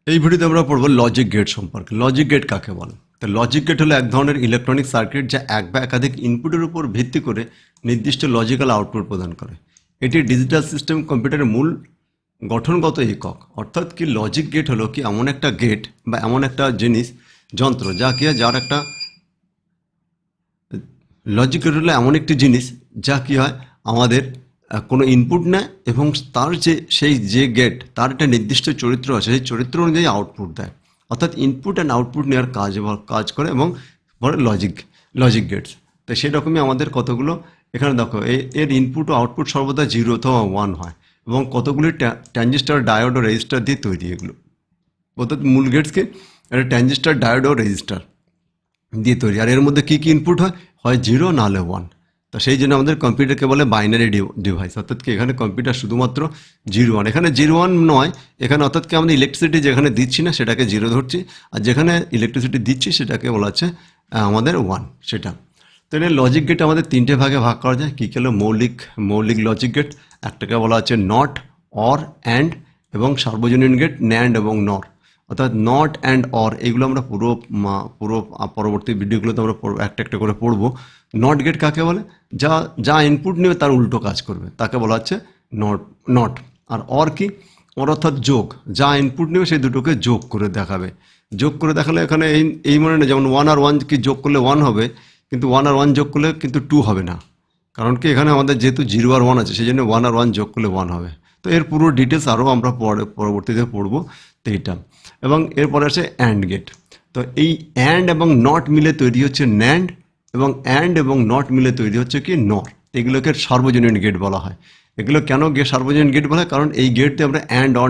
এই ভিডিওতে আমরা পড়ব লজিক গেট সম্পর্কে। লজিক গেট কাকে বলে? তো লজিক গেট হলো এক ধরনের ইলেকট্রনিক সার্কিট যা এক বা একাধিক ইনপুটের উপর ভিত্তি করে নির্দিষ্ট লজিক্যাল আউটপুট প্রদান করে। এটি ডিজিটাল সিস্টেম কম্পিউটারের মূল গঠনগত একক। অর্থাৎ কি লজিক গেট হলো কি এমন একটা গেট বা এমন একটা জিনিস যন্ত্র যা কি হয়, যার একটা লজিক গেট হলো এমন একটি জিনিস যা কি হয় আমাদের কোনো ইনপুট নেয় এবং তার সেই গেট তার একটা নির্দিষ্ট চরিত্র আছে, সেই চরিত্র অনুযায়ী আউটপুট দেয়। অর্থাৎ ইনপুট অ্যান্ড আউটপুট নেওয়ার কাজ করে এবং বলে লজিক গেটস। তো সেই রকমই আমাদের কতগুলো এখানে দেখো এর ইনপুট ও আউটপুট সর্বদা 0 অথবা 1 হয় এবং কতগুলি ট্রানজিস্টর ডায়োড ও রেজিস্টার দিয়ে তৈরি। এগুলো অর্থাৎ মূল গেটসকে একটা ট্রানজিস্টর ডায়োড ও রেজিস্টার দিয়ে তৈরি। আর এর মধ্যে কী কী ইনপুট হয় 0 নাহলে 1। তো সেই জন্য আমাদের কম্পিউটারকে বলে বাইনারি ডিভাইস। অর্থাৎ কি এখানে কম্পিউটার শুধুমাত্র 0-1, এখানে 0-1 নয়, এখানে অর্থাৎ কি আমাদের ইলেকট্রিসিটি যেখানে দিচ্ছি না সেটাকে 0 ধরছি, আর যেখানে ইলেকট্রিসিটি দিচ্ছি সেটাকে বলা হচ্ছে আমাদের 1 সেটা। তো এখানে লজিক গেট আমাদের 3টে ভাগে ভাগ করা যায়। কী হলো মৌলিক লজিক গেট, একটাকে বলা হচ্ছে নট, অর, অ্যান্ড এবং সার্বজনীন গেট ন্যান্ড এবং নর। অর্থাৎ নট অ্যান্ড অর এগুলো আমরা পুরো পরবর্তী ভিডিওগুলোতে আমরা একটা একটা করে পড়বো। নট গেট কাকে বলে? যা ইনপুট নেবে তার উল্টো কাজ করবে, তাকে বলা হচ্ছে নট। আর অর কি? অর অর্থাৎ যোগ, যা ইনপুট নেবে সেই দুটোকে যোগ করে দেখাবে। যোগ করে দেখালে এখানে এই মনে নেই, যেমন 1 আর 1 কি যোগ করলে 1 হবে, কিন্তু 1 আর 1 যোগ করলে কিন্তু 2 হবে না। কারণ কি এখানে আমাদের যেহেতু 0 আর 1 আছে সেই জন্য 1 আর 1 যোগ করলে 1 হবে। তো এর পুরো ডিটেলস আরও আমরা পরবর্তীতে পড়বো। তো এইটা এবং এরপরে আছে অ্যান্ড গেট। তো এই অ্যান্ড এবং নট মিলে তৈরি হচ্ছে ন্যান্ড এবং অ্যান্ড এবং নট মিলে তৈরি হচ্ছে কি নর। এগুলোকে সার্বজনীন গেট বলা হয়। এগুলো কেন সার্বজনীন গেট বলা হয়? কারণ এই গেট দিয়ে আমরা অ্যান্ড অর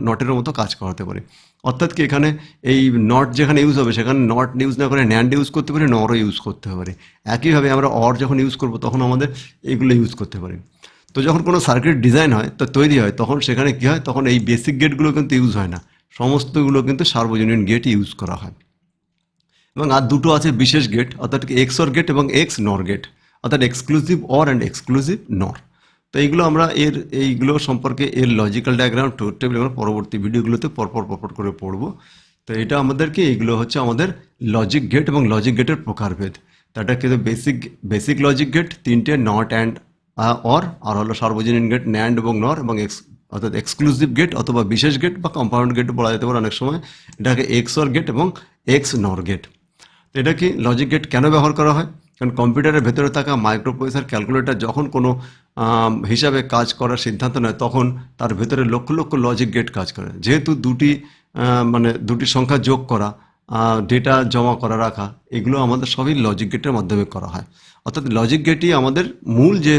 নটের মতো কাজ করাতে পারি। অর্থাৎ কি এখানে এই নট যেখানে ইউজ হবে সেখানে নট ইউজ না করে ন্যান্ড ইউজ করতে পারি, নরও ইউজ করতে পারি। একইভাবে আমরা অর যখন ইউজ করবো তখন আমাদের এগুলো ইউজ করতে পারি। তো যখন কোনো সার্কিট ডিজাইন হয় তো তৈরি হয় তখন সেখানে কী হয়, তখন এই বেসিক গেটগুলো কিন্তু ইউজ হয় না, সমস্তগুলো কিন্তু সার্বজনীন গেট ইউজ করা হয়। এবং আর দুটো আছে বিশেষ গেট, অর্থাৎ এক্সঅর গেট এবং এক্স নর গেট, অর্থাৎ এক্সক্লুসিভ অর অ্যান্ড এক্সক্লুসিভ নর। তো এইগুলো আমরা এইগুলো সম্পর্কে এর লজিক্যাল ডায়াগ্রাম ট্রুথ টেবিল আমরা পরবর্তী ভিডিওগুলোতে পরপর করে পড়বো। তো এটা আমাদেরকে এইগুলো হচ্ছে আমাদের লজিক গেট এবং লজিক গেটের প্রকারভেদ। তো এটা কিন্তু বেসিক লজিক গেট 3টে, নট অ্যান্ড অর, আর হলো সার্বজনীন গেট ন্যান্ড এবং নর, এবং অর্থাৎ এক্সক্লুসিভ গেট অথবা বিশেষ গেট বা কম্পাউন্ড গেট বলা যেতে পারে অনেক সময়। এটাকে এক্সঅর গেট এবং এক্স নর গেট। তো এটা কি লজিক গেট কেন ব্যবহার করা হয়? কারণ কম্পিউটারের ভেতরে থাকা মাইক্রোপ্রসেসর ক্যালকুলেটর যখন কোনো হিসাবে কাজ করার সিদ্ধান্ত নেয় তখন তার ভেতরে লক্ষ লক্ষ লজিক গেট কাজ করে। যেহেতু দুটি সংখ্যা যোগ করা, ডেটা জমা করা রাখা, এগুলো আমাদের সবই লজিক গেটের মাধ্যমে করা হয়। অর্থাৎ লজিক গেটই আমাদের মূল যে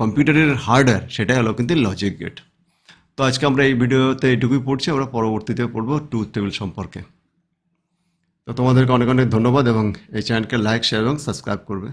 কম্পিউটারের হার্ডওয়্যার, সেটাই হলো কিন্তু লজিক গেট। তো আজকে আমরা এই ভিডিওতে এইটুকুই পড়ছি, আমরা পরবর্তীতে পড়বো ট্রুথ টেবিল সম্পর্কে। তো তোমাদেরকে অনেক অনেক ধন্যবাদ এবং এই চ্যানেলকে লাইক, শেয়ার এবং সাবস্ক্রাইব করবে।